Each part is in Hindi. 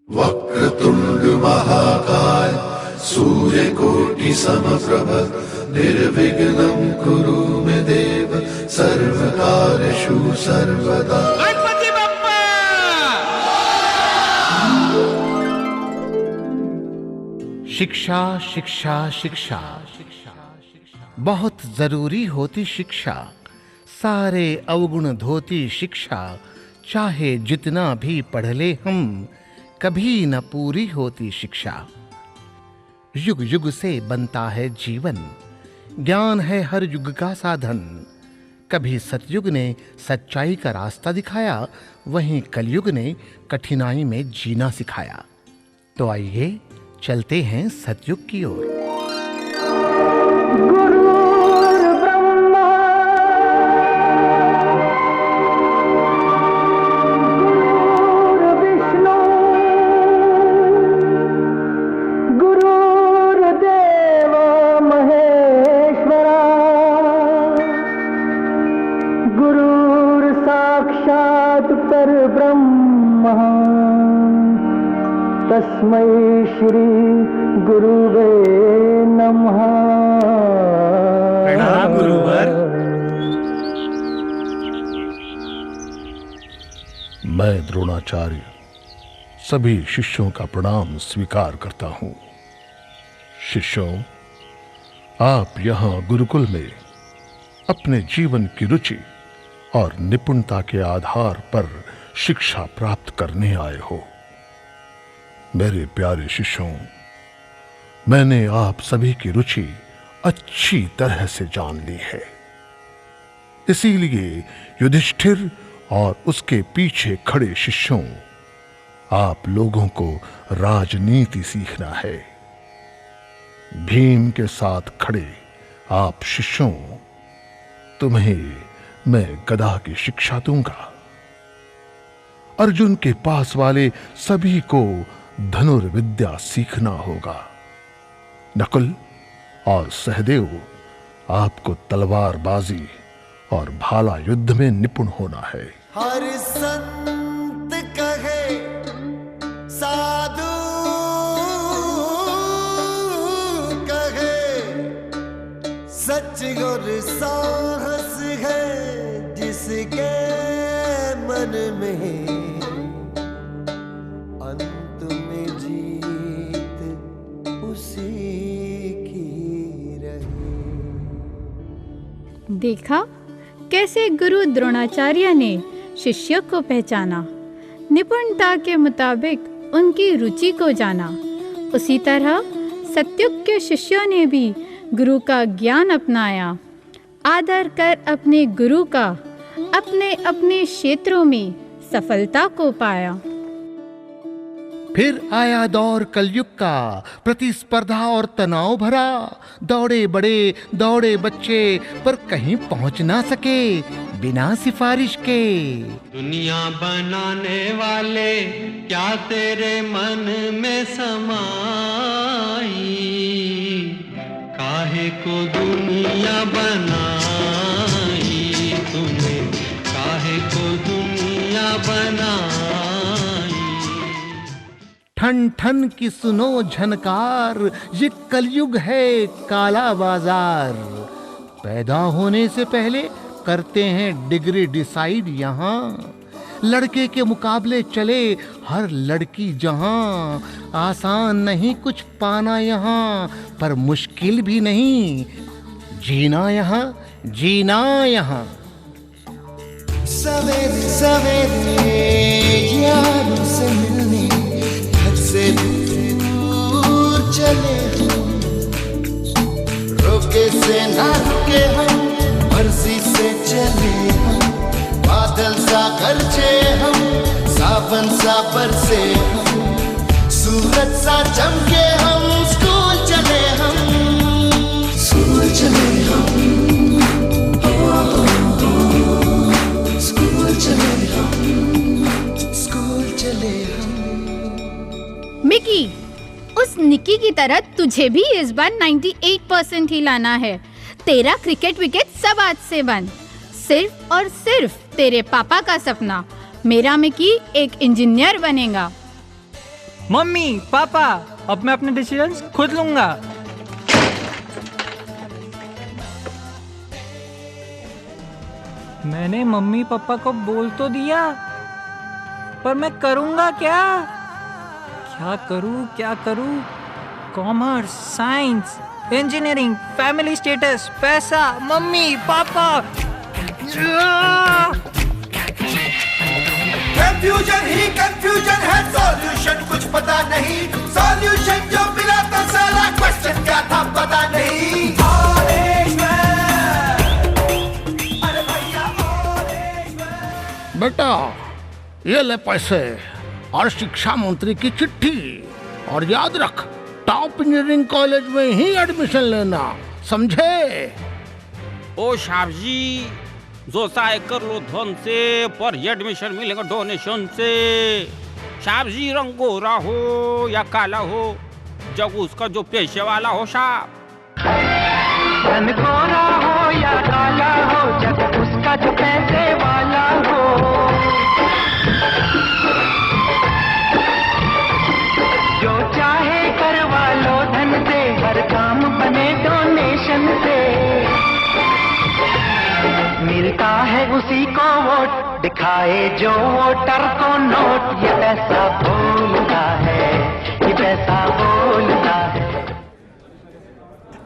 वक्रतुंड महाकाय सूर्यकोटि समप्रभ निर्विघ्नं कुरु मे देव सर्वकार्येषु सर्वदा। गणपति बप्पा! शिक्षा शिक्षा शिक्षा बहुत जरूरी होती शिक्षा, सारे अवगुण धोती शिक्षा, चाहे जितना भी पढ़ ले हम कभी न पूरी होती शिक्षा। युग युग से बनता है जीवन, ज्ञान है हर युग का साधन। कभी सतयुग ने सच्चाई का रास्ता दिखाया, वहीं कलयुग ने कठिनाई में जीना सिखाया। तो आइए चलते हैं सतयुग की ओर। तस्मै श्री गुरुवे नमः। प्रणाम गुरुवर। मैं द्रोणाचार्य सभी शिष्यों का प्रणाम स्वीकार करता हूं। शिष्यों, आप यहां गुरुकुल में अपने जीवन की रुचि और निपुणता के आधार पर शिक्षा प्राप्त करने आए हो। मेरे प्यारे शिष्यों, मैंने आप सभी की रुचि अच्छी तरह से जान ली है। इसीलिए युधिष्ठिर और उसके पीछे खड़े शिष्यों, आप लोगों को राजनीति सीखना है। भीम के साथ खड़े आप शिष्यों, तुम्हें मैं गदा की शिक्षा दूंगा। अर्जुन के पास वाले सभी को धनुर्विद्या सीखना होगा। नकुल और सहदेव, आपको तलवारबाजी और भाला युद्ध में निपुण होना है। हर संत कहे साधु कहे, सच और साहस है जिसके मन में, अंत में जीत उसी की रही। देखा कैसे गुरु द्रोणाचार्य ने शिष्य को पहचाना, निपुणता के मुताबिक उनकी रुचि को जाना। उसी तरह सतयुग के शिष्यों ने भी गुरु का ज्ञान अपनाया, आदर कर अपने गुरु का अपने अपने क्षेत्रों में सफलता को पाया। फिर आया दौर कलयुग का, प्रतिस्पर्धा और तनाव भरा। दौड़े बड़े दौड़े बच्चे, पर कहीं पहुंच ना सके बिना सिफारिश के। दुनिया बनाने वाले क्या तेरे मन में समाई, काहे को दुनिया बनाई तूने, काहे को दुनिया बनाई। ठन ठन की सुनो झनकार, ये कलयुग है काला बाजार। पैदा होने से पहले करते हैं डिग्री डिसाइड यहाँ, लड़के के मुकाबले चले हर लड़की जहाँ। आसान नहीं कुछ पाना यहाँ, पर मुश्किल भी नहीं जीना यहाँ, जीना यहाँ। सवेरे सवेरे यारों से मिलने घर से दूर चले हम, रोके से ना रुके हम, मर्जी से चले हम। बादल सा गरजे हम, सावन सा बरसे हम, सूरज सा चमके हम। स्कूल चले हम, स्कूल चले हम, स्कूल चले हम, स्कूल चले हम। मिकी, उस निकी की तरह तुझे भी इस बार 98% ही लाना है। तेरा क्रिकेट विकेट सब आज से बंद। सिर्फ और सिर्फ तेरे पापा का सपना। मेरा मिकी एक इंजीनियर बनेगा। मम्मी पापा, अब मैं अपने डिसीजंस खुद लूंगा। मैंने मम्मी पापा को बोल तो दिया, पर मैं करूंगा क्या? क्या करूं? Commerce, science, engineering, family status, पैसा, मम्मी पापा। कंफ्यूजन ही कंफ्यूजन है, सॉल्यूशन कुछ पता नहीं। सॉल्यूशन जो मिला तो साला क्वेश्चन क्या था पता नहीं। बेटा ये ले पैसे और शिक्षा मंत्री की चिट्ठी, और याद रख टॉप इंजीनियरिंग कॉलेज में ही एडमिशन लेना, समझे? ओ साहब जी, जो चाहे कर लो धन से, पर एडमिशन मिलेगा डोनेशन से। साहब जी रंग गोरा हो या काला हो, जब उसका जो पैसे वाला हो साहब। धन गोरा हो या काला हो, जब उसका जो पैसे वाला हो। जो चाहे करवा लो धन से, हर काम बने डोनेशन से। मिलता है उसी को वोट, दिखाए जो वोटर को नोट। ये पैसा बोलता है, ये पैसा बोलता है।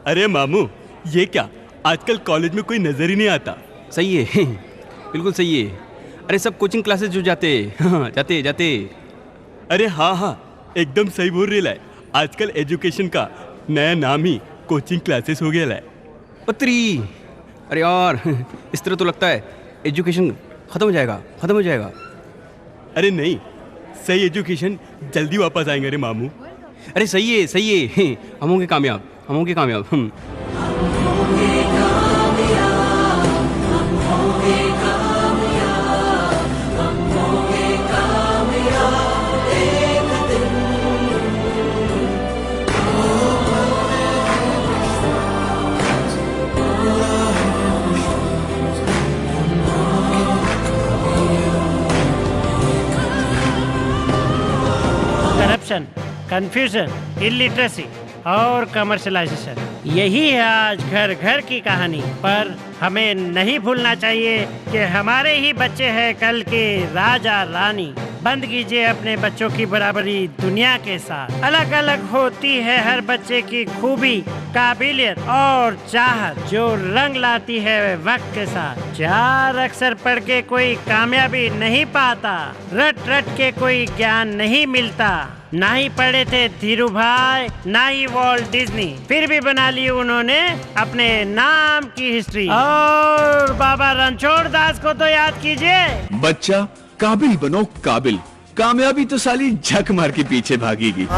अरे मामू, ये क्या आजकल कॉलेज में कोई नजर ही नहीं आता। सही है, बिल्कुल सही है। अरे सब कोचिंग क्लासेस जो जाते जाते। अरे हाँ, एकदम सही बोल रही है। आजकल एजुकेशन का नया नाम ही कोचिंग क्लासेस हो गया है। पत्री, अरे यार इस तरह तो लगता है एजुकेशन खत्म हो जाएगा। अरे नहीं, सही एजुकेशन जल्दी वापस आएंगे रे मामू। अरे सही है, हम होंगे कामयाब। करप्शन, कंफ्यूजन, इलिटरेसी और कमर्शलाइजेशन, यही है आज घर घर की कहानी। पर हमें नहीं भूलना चाहिए कि हमारे ही बच्चे हैं कल के राजा रानी। बंद कीजिए अपने बच्चों की बराबरी दुनिया के साथ। अलग अलग होती है हर बच्चे की खूबी, काबिलियत और चाहत, जो रंग लाती है वक्त के साथ। 4 अक्षर पढ़ के कोई कामयाबी नहीं पाता, रट रट के कोई ज्ञान नहीं मिलता। ना ही पढ़े थे धीरू भाई, ना ही वॉल्ट डिज्नी, फिर भी बना ली उन्होंने अपने नाम की हिस्ट्री। और बाबा रणछोड़ दास को तो याद कीजिए। बच्चा काबिल बनो काबिल, कामयाबी तो साली झक मार के पीछे भागेगी।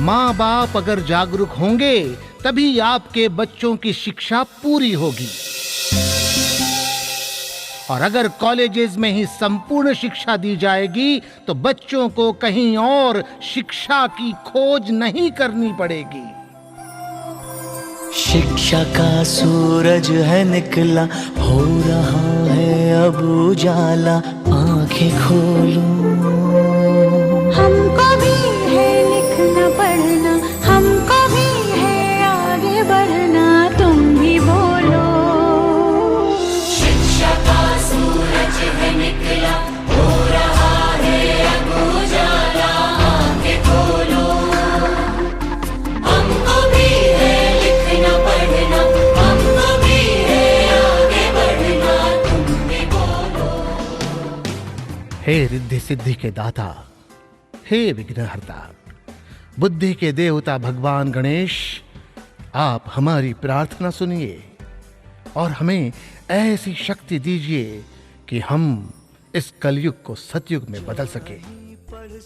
माँ बाप अगर जागरूक होंगे तभी आपके बच्चों की शिक्षा पूरी होगी। और अगर कॉलेजेस में ही संपूर्ण शिक्षा दी जाएगी तो बच्चों को कहीं और शिक्षा की खोज नहीं करनी पड़ेगी। शिक्षा का सूरज है निकला, हो रहा है अब उजाला, आंखें खोलो। हमको भी है लिखना पढ़ना, हमको भी है आगे बढ़ना, तुम भी बोलो। शिक्षा का सूरज है निकला, हो रहा है अब उजाला, आंखें खोलो। हमको भी है लिखना पढ़ना, हमको भी है आगे बढ़ना, तुम भी बोलो। हे रिद्धि सिद्धि के दाता, हे विघ्नहर्ता, बुद्धि के देवता भगवान गणेश, आप हमारी प्रार्थना सुनिए और हमें ऐसी शक्ति दीजिए कि हम इस कलयुग को सतयुग में बदल सके। अरे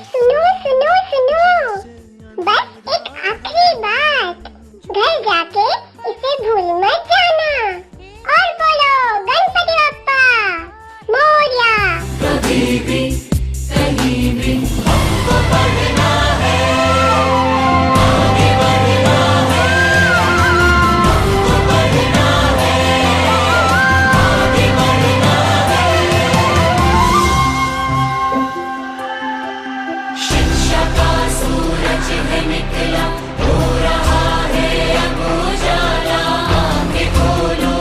सुनो सुनो सुनो, बस एक आखिरी बात। घर जाके इसे भूल मत जाना। और बोलो गणपति बप्पा मोरया। कभी भी कहीं भी हमको पढ़ना है, आगे बढ़ना है, हमको पढ़ना है, आगे बढ़ना है। शिक्षा का सूरज है निकला, हो रहा है अब उजाला, आंखें खोलो।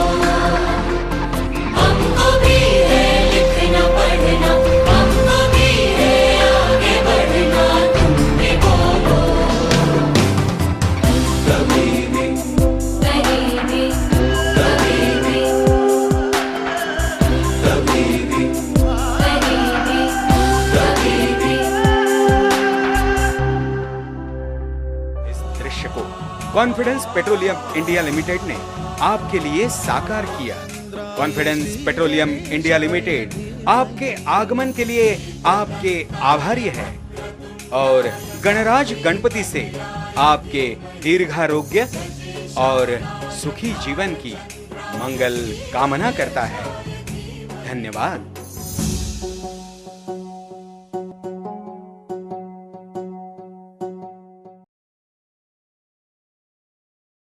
हमको भी है लिखना पढ़ना, हमको भी है आगे बढ़ना, तुम भी बोलो। कभी भी कहीं भी कभी भी कभी भी कहीं भी कभी भी। इस दृश्य को कॉन्फिडेंस पेट्रोलियम इंडिया लिमिटेड ने आपके लिए साकार किया। कॉन्फिडेंस पेट्रोलियम इंडिया लिमिटेड आपके आगमन के लिए आपके आभारी है और गणराज गणपति से आपके दीर्घारोग्य और सुखी जीवन की मंगल कामना करता है। धन्यवाद।